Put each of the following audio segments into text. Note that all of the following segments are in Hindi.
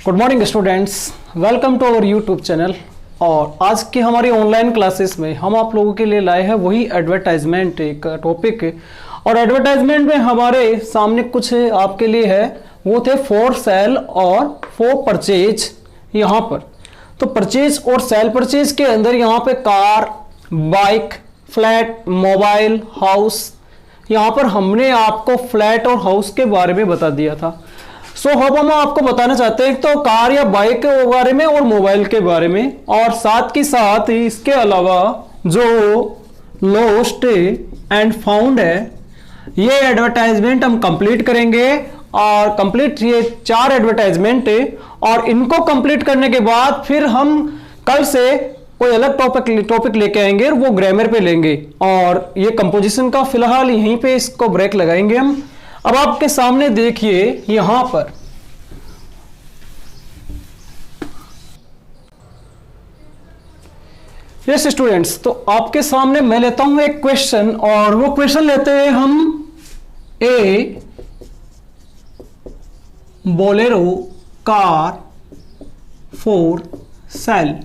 Good morning students, welcome to our YouTube channel. और आज की हमारी ऑनलाइन क्लासेस में हम आप लोगों के लिए लाए हैं वही एडवर्टाइजमेंट एक टॉपिक है। और एडवर्टाइजमेंट में हमारे सामने कुछ आपके लिए है, वो थे फॉर सेल और फॉर परचेज। यहाँ पर तो परचेज और सेल परचेज के अंदर यहाँ पे car, bike, flat, mobile, house, यहाँ पर हमने आपको फ्लैट और हाउस के बारे में बता दिया था। सो अब हम आपको बताना चाहते हैं तो कार या बाइक के बारे में और मोबाइल के बारे में, और साथ के साथ इसके अलावा जो लोस्ट एंड फाउंड है ये एडवर्टाइजमेंट हम कंप्लीट करेंगे। और कंप्लीट ये 4 एडवर्टाइजमेंट है, और इनको कंप्लीट करने के बाद फिर हम कल से कोई अलग टॉपिक लेके आएंगे, वो ग्रामर पे लेंगे। और ये कंपोजिशन का फिलहाल यहीं पे इसको ब्रेक लगाएंगे हम। अब आपके सामने देखिए यहां पर यस स्टूडेंट्स, तो आपके सामने मैं लेता हूं एक क्वेश्चन, और वो क्वेश्चन लेते हैं हम a Bolero car for sale.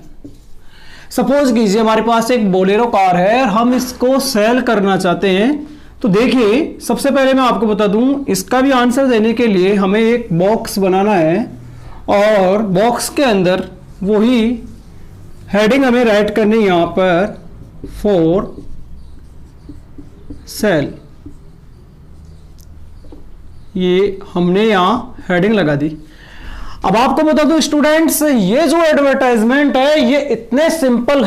Suppose कीजिए हमारे पास एक बोलेरो कार है और हम इसको सेल करना चाहते हैं। तो देखिए सबसे पहले मैं आपको बता दूं, इसका भी आंसर देने के लिए हमें एक बॉक्स बनाना है, और बॉक्स के अंदर वही हेडिंग हमें राइट करनी है यहां पर फॉर सेल। ये हमने यहां हेडिंग लगा दी। अब आपको बता दूं स्टूडेंट्स, ये जो एडवर्टाइजमेंट है ये इतने सिंपल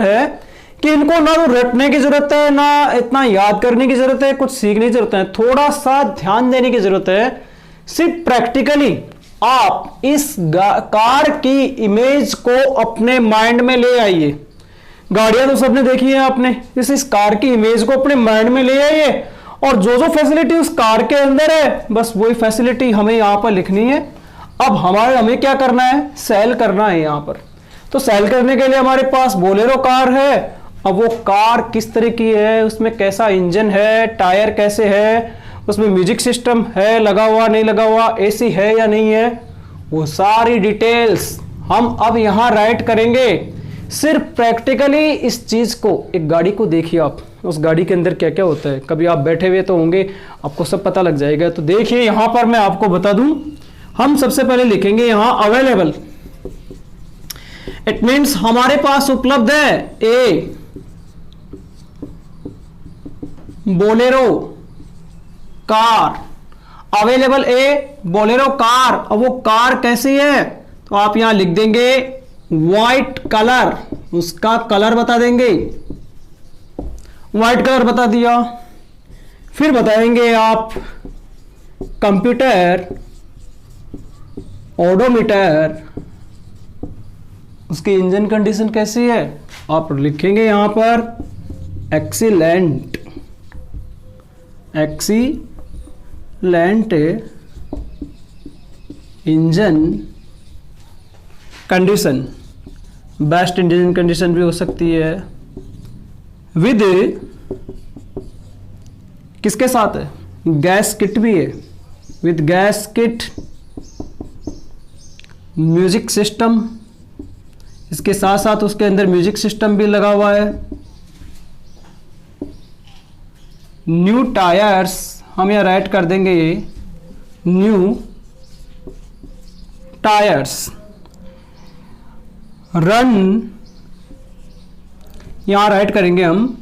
है कि इनको ना तो रटने की जरूरत है, ना इतना याद करने की जरूरत है, कुछ सीखने की जरूरत है, थोड़ा सा ध्यान देने की जरूरत है। सिर्फ प्रैक्टिकली आप इस कार की इमेज को अपने माइंड में ले आइए। गाड़ियां तो सबने देखी है आपने, इस कार की इमेज को अपने माइंड में ले आइए, और जो जो फैसिलिटी उस कार के अंदर है बस वही फैसिलिटी हमें यहां पर लिखनी है। अब हमें क्या करना है, सेल करना है यहां पर। तो सेल करने के लिए हमारे पास बोलेरो कार है। अब वो कार किस तरह की है, उसमें कैसा इंजन है, टायर कैसे है, उसमें म्यूजिक सिस्टम है लगा हुआ नहीं लगा हुआ, एसी है या नहीं है, वो सारी डिटेल्स हम अब यहां राइट करेंगे। सिर्फ प्रैक्टिकली इस चीज को, एक गाड़ी को देखिए आप, उस गाड़ी के अंदर क्या क्या होता है, कभी आप बैठे हुए तो होंगे, आपको सब पता लग जाएगा। तो देखिए यहां पर मैं आपको बता दूं, हम सबसे पहले लिखेंगे यहां अवेलेबल। इट मीन्स हमारे पास उपलब्ध है ए बोलेरो कार, अवेलेबल ए बोलेरो कार। अब वो कार कैसी है तो आप यहां लिख देंगे व्हाइट कलर, उसका कलर बता देंगे, व्हाइट कलर बता दिया। फिर बताएंगे आप कंप्यूटर ओडोमीटर, उसकी इंजन कंडीशन कैसी है, आप लिखेंगे यहां पर excellent engine condition, best engine condition भी हो सकती है। विद किसके साथ है, गैस किट भी है, with gas kit, music system, इसके साथ साथ उसके अंदर म्यूजिक सिस्टम भी लगा हुआ है। न्यू टायर्स हम यहां राइट कर देंगे, ये न्यू टायर्स। रन यहां राइट करेंगे हम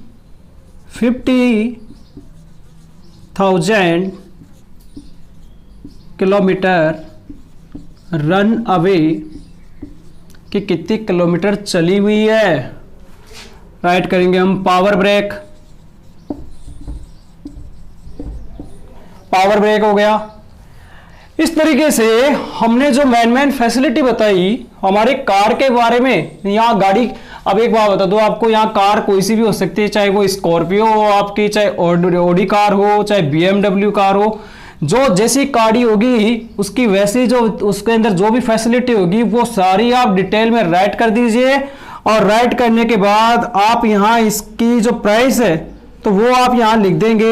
50,000 किलोमीटर, रन अवे कि कितनी किलोमीटर चली हुई है, राइट करेंगे हम पावर ब्रेक। पावर ब्रेक हो गया। इस तरीके से हमने जो मेन फैसिलिटी बताई हमारे कार के बारे में। यहाँ गाड़ी, अब एक बात बता दो आपको, यहाँ कार कोई सी भी हो सकती है, चाहे वो स्कॉर्पियो हो आपकी, चाहे ऑडी कार हो, चाहे BMW कार हो। जो जैसी गाड़ी होगी उसकी वैसी जो उसके अंदर जो भी फैसिलिटी होगी वो सारी आप डिटेल में राइट कर दीजिए। और राइट करने के बाद आप यहाँ इसकी जो प्राइस है तो वो आप यहाँ लिख देंगे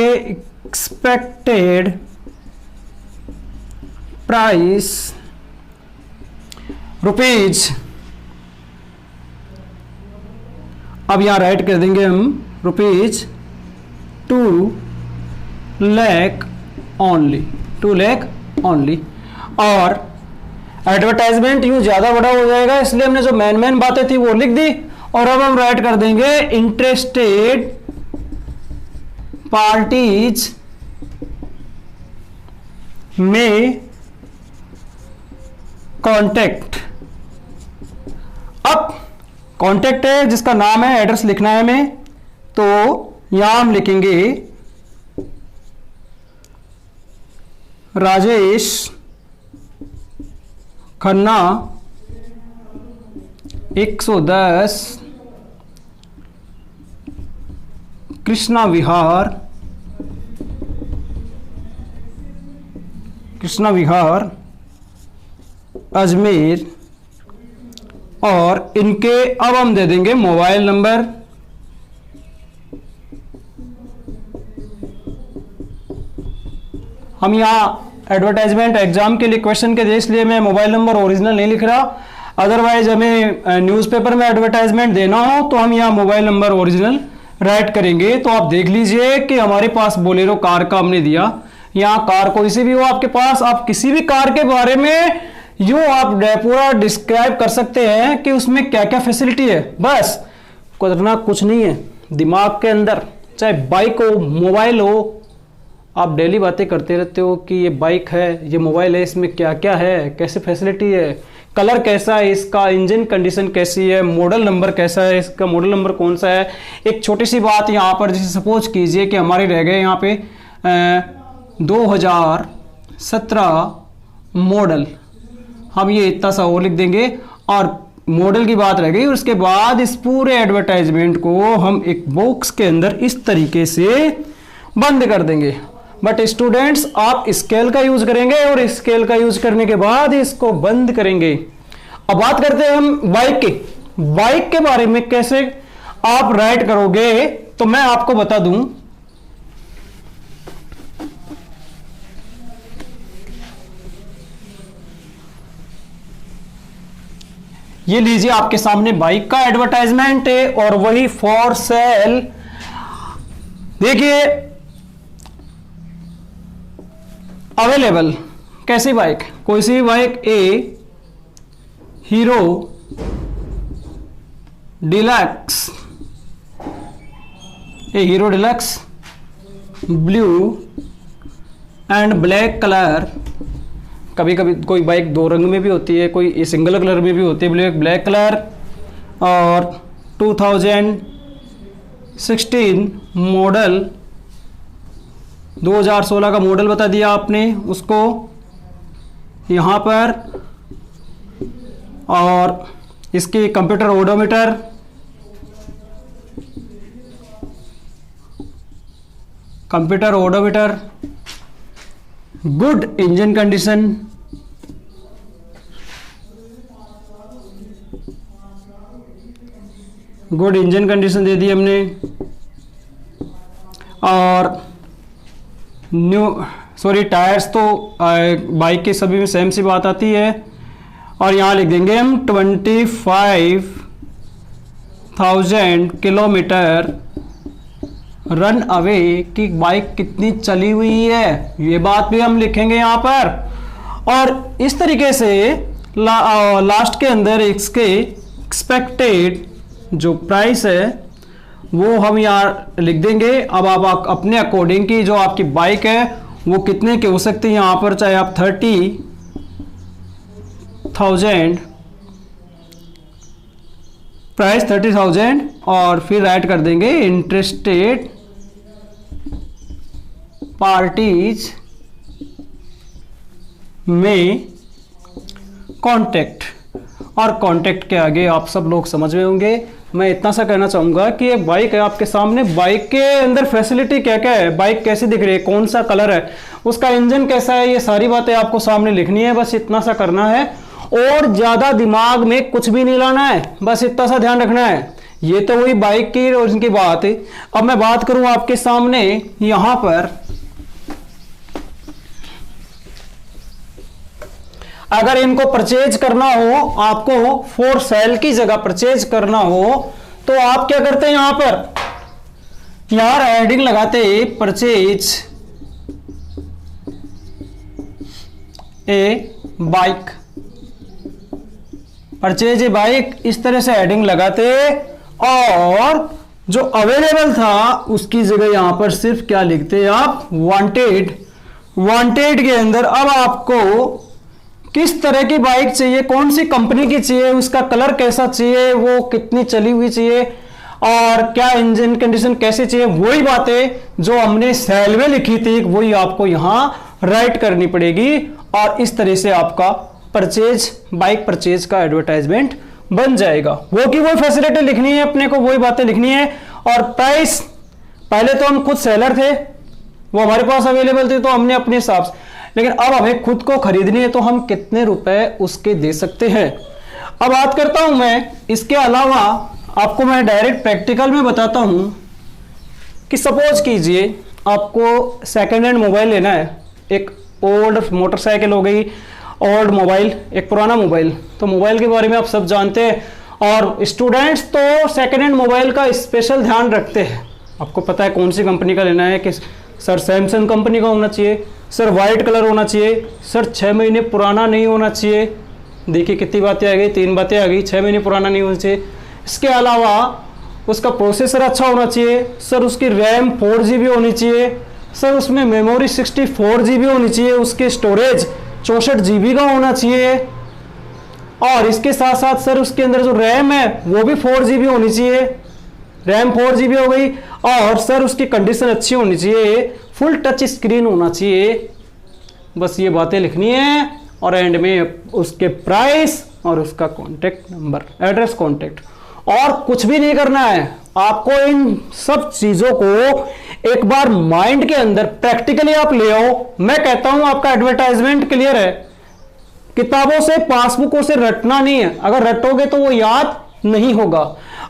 एक्सपेक्टेड प्राइस रुपीज, अब यहां राइट कर देंगे हम rupees 2 lakh only, 2 lakh only. और एडवर्टाइजमेंट यूं ज्यादा बड़ा हो जाएगा, इसलिए हमने जो मेन बातें थी वो लिख दी। और अब हम राइट कर देंगे इंटरेस्टेड पार्टीज में कॉन्टेक्ट। अब कॉन्टेक्ट है जिसका नाम है, एड्रेस लिखना है हमें, तो यहां हम लिखेंगे राजेश खन्ना 110 कृष्णा विहार अजमेर। और इनके अब हम दे देंगे मोबाइल नंबर, हम यहाँ एडवर्टाइजमेंट एग्जाम के लिए क्वेश्चन के दे, इसलिए मैं मोबाइल नंबर ओरिजिनल नहीं लिख रहा। अदरवाइज हमें न्यूज़पेपर में एडवर्टाइजमेंट देना हो तो हम यहाँ मोबाइल नंबर ओरिजिनल राइट करेंगे। तो आप देख लीजिए कि हमारे पास बोलेरो कार का हमने दिया, यहाँ कार कोई सी भी हो आपके पास, आप किसी भी कार के बारे में यूं आप पूरा डिस्क्राइब कर सकते हैं कि उसमें क्या क्या फैसिलिटी है, बस करना कुछ नहीं है। दिमाग के अंदर चाहे बाइक हो, मोबाइल हो, आप डेली बातें करते रहते हो कि ये बाइक है, ये मोबाइल है, इसमें क्या क्या है, कैसे फैसिलिटी है, कलर कैसा है इसका, इंजन कंडीशन कैसी है, मॉडल नंबर कैसा है, इसका मॉडल नंबर कौन सा है। एक छोटी सी बात यहाँ पर, जैसे सपोज कीजिए कि हमारे रह गए यहाँ पे 2017 मॉडल, हम ये इतना सा और लिख देंगे और मॉडल की बात रह गई। और उसके बाद इस पूरे एडवर्टाइजमेंट को हम एक बॉक्स के अंदर इस तरीके से बंद कर देंगे। बट स्टूडेंट्स आप स्केल का यूज करेंगे और स्केल का यूज करने के बाद इसको बंद करेंगे। अब बात करते हैं हम बाइक के बारे में कैसे आप राइट करोगे, तो मैं आपको बता दूं। ये लीजिए आपके सामने बाइक का एडवर्टाइजमेंट है और वही फॉर सेल। देखिए अवेलेबल कैसी बाइक, कोई सी भी bike, A hero deluxe, hero deluxe blue and black colour. कभी कभी कोई बाइक दो रंग में भी होती है, कोई सिंगल कलर में भी होती है, ब्लैक कलर। और 2016 मॉडल, 2016 का मॉडल बता दिया आपने उसको यहाँ पर। और इसकी computer odometer, good engine condition, दे दी हमने। और टायर्स तो बाइक के सभी में सेम सी बात आती है। और यहाँ लिख देंगे हम 25,000 किलोमीटर रन अवे की बाइक कितनी चली हुई है, ये बात भी हम लिखेंगे यहाँ पर। और इस तरीके से लास्ट के अंदर इसके एक्सपेक्टेड जो प्राइस है वो हम यहाँ लिख देंगे। अब आप अपने अकॉर्डिंग की जो आपकी बाइक है वो कितने की हो सकती है, यहाँ पर चाहे आप 30,000 प्राइस 30,000 और फिर राइट कर देंगे इंटरेस्टेड पार्टीज में कॉन्टेक्ट। और कॉन्टेक्ट के आगे आप सब लोग समझ में होंगे। मैं इतना सा कहना चाहूंगा कि एक बाइक है आपके सामने, बाइक के अंदर फैसिलिटी क्या क्या है, बाइक कैसी दिख रही है, कौन सा कलर है, उसका इंजन कैसा है, ये सारी बातें आपको सामने लिखनी है। बस इतना सा करना है और ज्यादा दिमाग में कुछ भी नहीं लाना है, बस इतना सा ध्यान रखना है। ये तो वही बाइक की और इनकी बात है। अब मैं बात करूं आपके सामने यहां पर, अगर इनको परचेज करना हो, आपको फॉर सेल की जगह परचेज करना हो, तो आप क्या करते हैं, यहां पर यार हेडिंग लगाते purchase a bike, purchase a bike, इस तरह से हेडिंग लगाते और जो अवेलेबल था उसकी जगह यहां पर सिर्फ क्या लिखते आप, वांटेड। वांटेड के अंदर अब आपको किस तरह की बाइक चाहिए, कौन सी कंपनी की चाहिए, उसका कलर कैसा चाहिए, वो कितनी चली हुई चाहिए और क्या इंजन कंडीशन कैसे चाहिए, वही बातें जो हमने सेल में लिखी थी वही आपको यहां राइट करनी पड़ेगी। और इस तरह से आपका परचेज, बाइक परचेज का एडवर्टाइजमेंट बन जाएगा। वो की वही फैसिलिटी लिखनी है अपने को, वही बातें लिखनी है। और प्राइस, पहले तो हम खुद सेलर थे, वो हमारे पास अवेलेबल थे तो हमने अपने हिसाब से, लेकिन अब हमें खुद को खरीदनी है तो हम कितने रुपए उसके दे सकते हैं। अब बात करता हूं मैं, इसके अलावा आपको मैं डायरेक्ट प्रैक्टिकल में बताता हूं कि सपोज कीजिए आपको सेकेंड हैंड मोबाइल लेना है, एक ओल्ड मोटरसाइकिल हो गई, ओल्ड मोबाइल, एक पुराना मोबाइल, तो मोबाइल के बारे में आप सब जानते हैं और स्टूडेंट्स तो सेकेंड हैंड मोबाइल का स्पेशल ध्यान रखते हैं। आपको पता है कौन सी कंपनी का लेना है, कि सर सैमसंग कंपनी का होना चाहिए, सर वाइट कलर होना चाहिए, सर 6 महीने पुराना नहीं होना चाहिए। देखिए कितनी बातें आ गई, 3 बातें आ गई, 6 महीने पुराना नहीं होना चाहिए। इसके अलावा उसका प्रोसेसर अच्छा होना चाहिए, सर उसकी रैम 4 GB होनी चाहिए, सर उसमें मेमोरी 64 GB होनी चाहिए, उसके स्टोरेज 64 GB का होना चाहिए और इसके साथ साथ सर उसके अंदर जो रैम है वो भी 4 GB होनी चाहिए, रैम 4 GB हो गई और सर उसकी कंडीशन अच्छी होनी चाहिए, फुल टच स्क्रीन होना चाहिए। बस ये बातें लिखनी है और एंड में उसके प्राइस और उसका कॉन्टेक्ट नंबर, एड्रेस, कॉन्टेक्ट, और कुछ भी नहीं करना है। आपको इन सब चीजों को एक बार माइंड के अंदर प्रैक्टिकली आप ले आओ। मैं कहता हूं आपका एडवर्टाइजमेंट क्लियर है। किताबों से, पासबुकों से रटना नहीं है, अगर रटोगे तो वो याद नहीं होगा।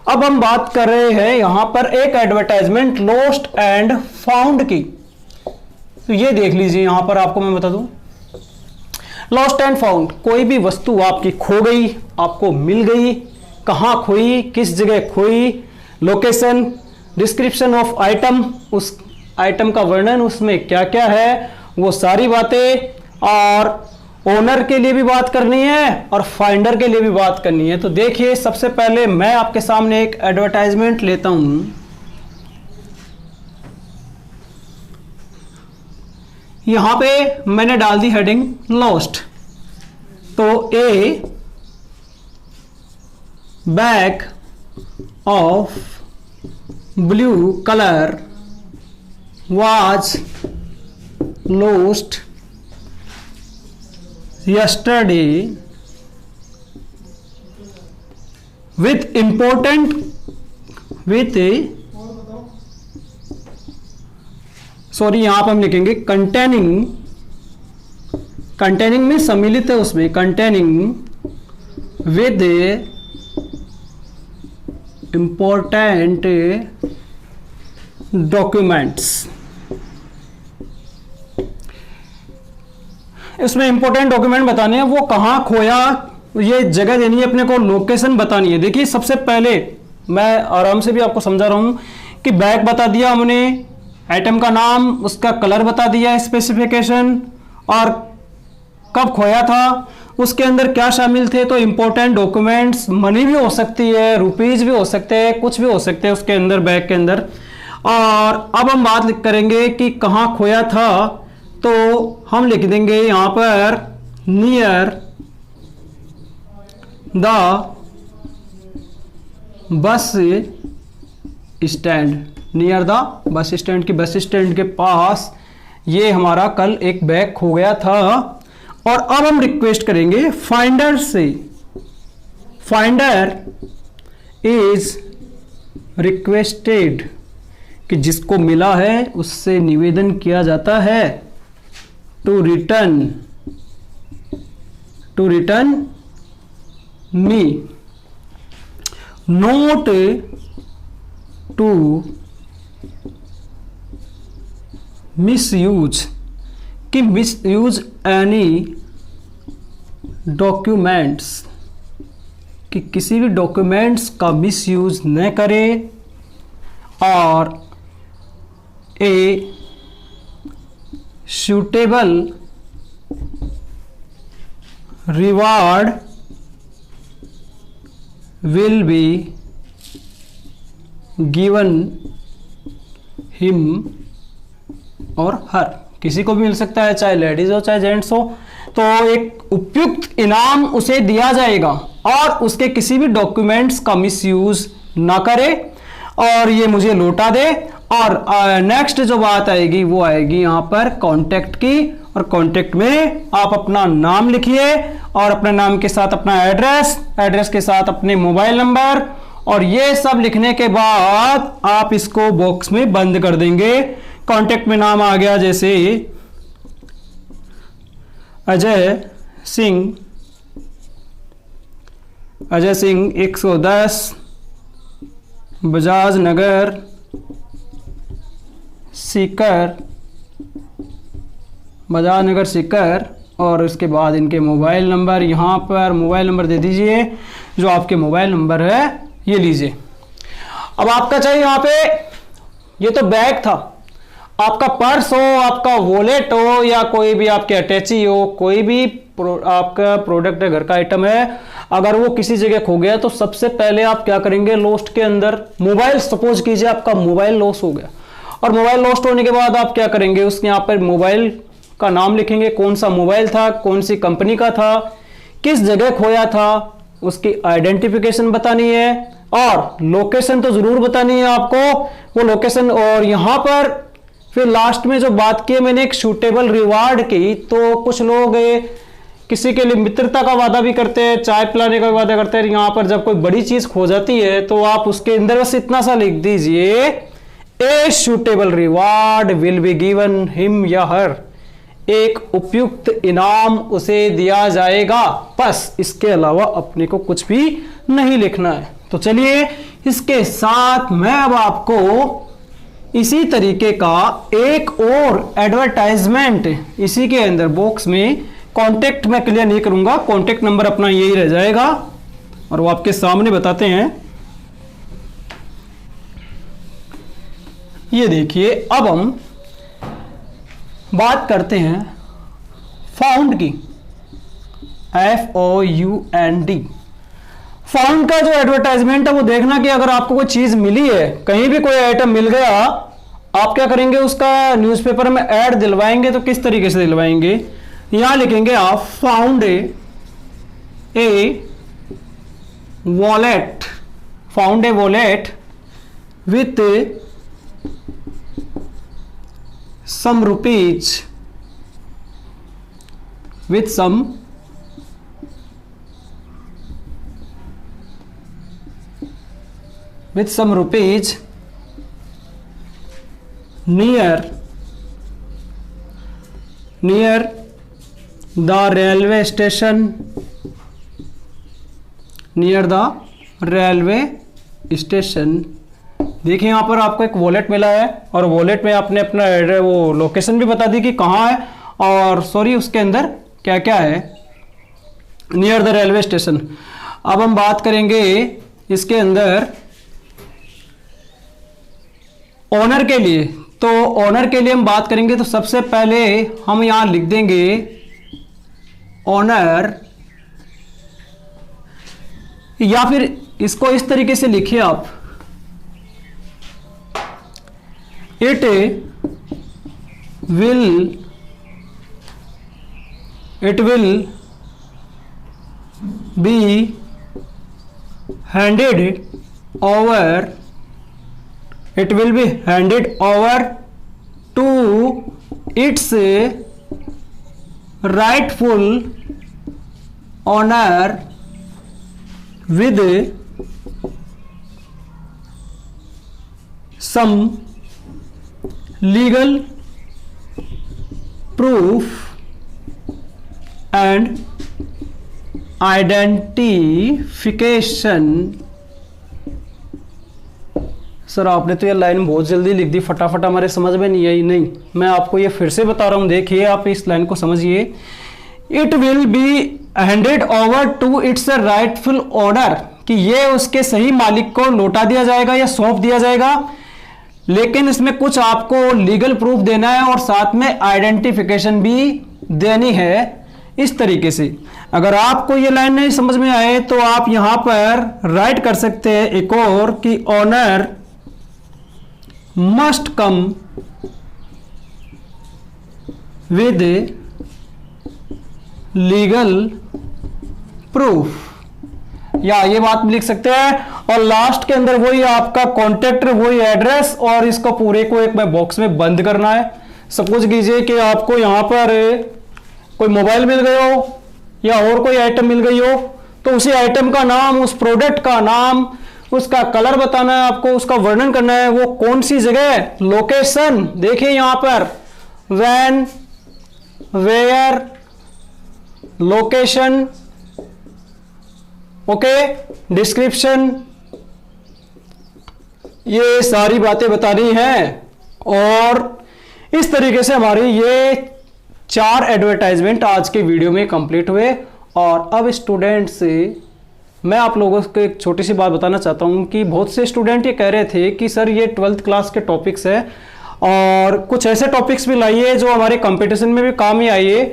अब हम बात कर रहे हैं यहां पर एक एडवर्टाइजमेंट लॉस्ट एंड फाउंड की, तो ये देख लीजिए यहां पर आपको मैं बता दूं, लॉस्ट एंड फाउंड, कोई भी वस्तु आपकी खो गई, आपको मिल गई, कहां खोई, किस जगह खोई, लोकेशन, डिस्क्रिप्शन ऑफ आइटम, उस आइटम का वर्णन, उसमें क्या क्या है, वो सारी बातें, और ओनर के लिए भी बात करनी है और फाइंडर के लिए भी बात करनी है। तो देखिए सबसे पहले मैं आपके सामने एक एडवर्टाइजमेंट लेता हूं। यहां पे मैंने डाल दी हेडिंग लॉस्ट, तो ए bag of blue colour was lost yesterday with important with sorry यहां पर हम लिखेंगे कंटेनिंग, कंटेनिंग में सम्मिलित है उसमें, कंटेनिंग विद इंपॉर्टेंट डॉक्यूमेंट्स। इसमें इंपॉर्टेंट डॉक्यूमेंट बताने हैं, वो कहां खोया, ये जगह देनी है अपने को, लोकेशन बतानी है। देखिए सबसे पहले मैं आराम से भी आपको समझा रहा हूं कि बैग बता दिया हमने, आइटम का नाम, उसका कलर बता दिया, स्पेसिफिकेशन, और कब खोया था, उसके अंदर क्या शामिल थे। तो इंपॉर्टेंट डॉक्यूमेंट्स, मनी भी हो सकती है, रुपीज भी हो सकते हैं, कुछ भी हो सकते हैं उसके अंदर, बैग के अंदर। और अब हम बात करेंगे कि कहां खोया था, तो हम लिख देंगे यहां पर near the bus stand, near the bus stand की, बस स्टैंड के पास ये हमारा कल एक बैग खो गया था। और अब हम रिक्वेस्ट करेंगे फाइंडर से, फाइंडर इज रिक्वेस्टेड, कि जिसको मिला है उससे निवेदन किया जाता है to return me, not to misuse, कि मिसयूज एनी डॉक्यूमेंट्स, कि किसी भी डॉक्यूमेंट्स का मिसयूज न करे, और ए suitable reward will be given him और her, किसी को भी मिल सकता है, चाहे लेडीज हो चाहे जेंट्स हो, तो एक उपयुक्त इनाम उसे दिया जाएगा और उसके किसी भी डॉक्यूमेंट्स का मिसयूज ना करे और ये मुझे लौटा दे। और नेक्स्ट जो बात आएगी वो आएगी यहाँ पर कॉन्टेक्ट की, और कॉन्टेक्ट में आप अपना नाम लिखिए और अपने नाम के साथ अपना एड्रेस, एड्रेस के साथ अपने मोबाइल नंबर, और ये सब लिखने के बाद आप इसको बॉक्स में बंद कर देंगे। कॉन्टेक्ट में नाम आ गया जैसे अजय सिंह, अजय सिंह 110 बजाज नगर सीकर, बजाज नगर सीकर, और उसके बाद इनके मोबाइल नंबर, यहाँ पर मोबाइल नंबर दे दीजिए, जो आपके मोबाइल नंबर है ये लीजिए। अब आपका चाहिए यहाँ पे, ये तो बैग था, आपका पर्स हो, आपका वॉलेट हो, या कोई भी आपके अटैची हो, कोई भी आपका प्रोडक्ट है, घर का आइटम है, अगर वो किसी जगह खो गया तो सबसे पहले आप क्या करेंगे, लॉस्ट के अंदर मोबाइल, सपोज कीजिए आपका मोबाइल लॉस हो गया, और मोबाइल लॉस्ट होने के बाद आप क्या करेंगे, उसके यहाँ पर मोबाइल का नाम लिखेंगे, कौन सा मोबाइल था, कौन सी कंपनी का था, किस जगह खोया था, उसकी आइडेंटिफिकेशन बतानी है, और लोकेशन तो जरूर बतानी है आपको, वो लोकेशन। और यहाँ पर फिर लास्ट में जो बात की है मैंने एक सूटेबल रिवार्ड की, तो कुछ लोग किसी के लिए मित्रता का वादा भी करते हैं, चाय पिलाने का वादा करते हैं। यहाँ पर जब कोई बड़ी चीज खो जाती है तो आप उसके अंदर बस इतना सा लिख दीजिए, a suitable reward will be given him या हर, एक उपयुक्त इनाम उसे दिया जाएगा, बस इसके अलावा अपने को कुछ भी नहीं लिखना है। तो चलिए इसके साथ मैं अब आपको इसी तरीके का एक और एडवर्टाइजमेंट इसी के अंदर बॉक्स में, कॉन्टेक्ट में क्लियर नहीं करूंगा, कॉन्टेक्ट नंबर अपना यही रह जाएगा और वो आपके सामने बताते हैं। ये देखिए, अब हम बात करते हैं फाउंड की, FOUND। फाउंड का जो एडवर्टाइजमेंट है वो देखना कि अगर आपको कोई चीज मिली है, कहीं भी कोई आइटम मिल गया, आप क्या करेंगे, उसका न्यूज़पेपर में ऐड दिलवाएंगे। तो किस तरीके से दिलवाएंगे, यहां लिखेंगे आप found a wallet, found a wallet with some rupees, with some rupees near the railway station, near the railway station। देखिए यहाँ पर आपको एक वॉलेट मिला है और वॉलेट में आपने अपना वो लोकेशन भी बता दी कि कहाँ है, और सॉरी उसके अंदर क्या क्या है, नियर द रेलवे स्टेशन। अब हम बात करेंगे इसके अंदर ओनर के लिए, तो ओनर के लिए हम बात करेंगे तो सबसे पहले हम यहाँ लिख देंगे ओनर, या फिर इसको इस तरीके से लिखिए आप, it will be handed over, it will be handed over to its rightful owner with some legal proof and identification। Sir आपने तो ये लाइन बहुत जल्दी लिख दी, फटाफट हमारे समझ में नहीं आई। नहीं, मैं आपको ये फिर से बता रहा हूँ, देखिए आप इस लाइन को समझिए। It will be handed over to its rightful owner, कि ये उसके सही मालिक को लौटा दिया जाएगा या सौंप दिया जाएगा। लेकिन इसमें कुछ आपको लीगल प्रूफ देना है और साथ में आइडेंटिफिकेशन भी देनी है। इस तरीके से अगर आपको ये लाइन नहीं समझ में आए तो आप यहां पर राइट कर सकते हैं एक और कि owner must come with legal proof, या ये बात लिख सकते हैं। और लास्ट के अंदर वही आपका कॉन्टेक्ट, वही एड्रेस, और इसको पूरे को एक बॉक्स में बंद करना है। सपोज कीजिए कि आपको यहां पर कोई मोबाइल मिल गया हो या और कोई आइटम मिल गई हो, तो उसी आइटम का नाम, उस प्रोडक्ट का नाम, उसका कलर बताना है आपको, उसका वर्णन करना है, वो कौन सी जगह, लोकेशन। देखिए यहां पर when, where, location, okay, description, ये सारी बातें बतानी है। और इस तरीके से हमारी ये 4 एडवर्टाइजमेंट आज के वीडियो में कंप्लीट हुए। और अब स्टूडेंट्स मैं आप लोगों को एक छोटी सी बात बताना चाहता हूं कि बहुत से स्टूडेंट ये कह रहे थे कि सर ये 12th क्लास के टॉपिक्स है और कुछ ऐसे टॉपिक्स भी लाइए जो हमारे कंपटीशन में भी काम ही आइए।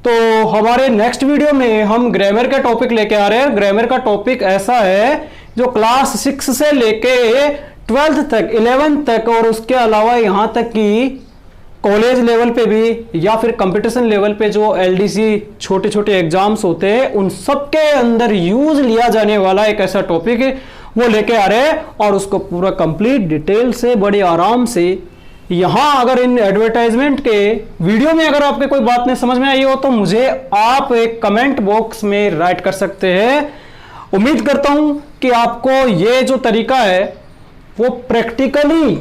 तो हमारे नेक्स्ट वीडियो में हम ग्रामर का टॉपिक लेके आ रहे हैं। ग्रामर का टॉपिक ऐसा है जो क्लास 6 से लेके 12th तक, 11th तक, और उसके अलावा यहां तक कि कॉलेज लेवल पे भी या फिर कंपटीशन लेवल पे जो एलडीसी छोटे छोटे एग्जाम्स होते हैं उन सब के अंदर यूज लिया जाने वाला एक ऐसा टॉपिक है, वो लेके आ रहे हैं। और उसको पूरा कंप्लीट डिटेल से बड़े आराम से यहां, अगर इन एडवर्टाइजमेंट के वीडियो में अगर आपके कोई बात नहीं समझ में आई हो तो मुझे आप एक कमेंट बॉक्स में राइट कर सकते हैं। उम्मीद करता हूं कि आपको ये जो तरीका है वो प्रैक्टिकली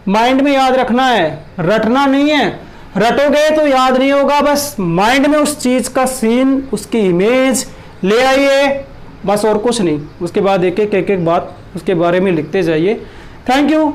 माइंड में याद रखना है, रटना नहीं है। रटोगे तो याद नहीं होगा, बस माइंड में उस चीज का सीन, उसकी इमेज ले आइए, बस और कुछ नहीं। उसके बाद एक एक बात उसके बारे में लिखते जाइए। Thank you.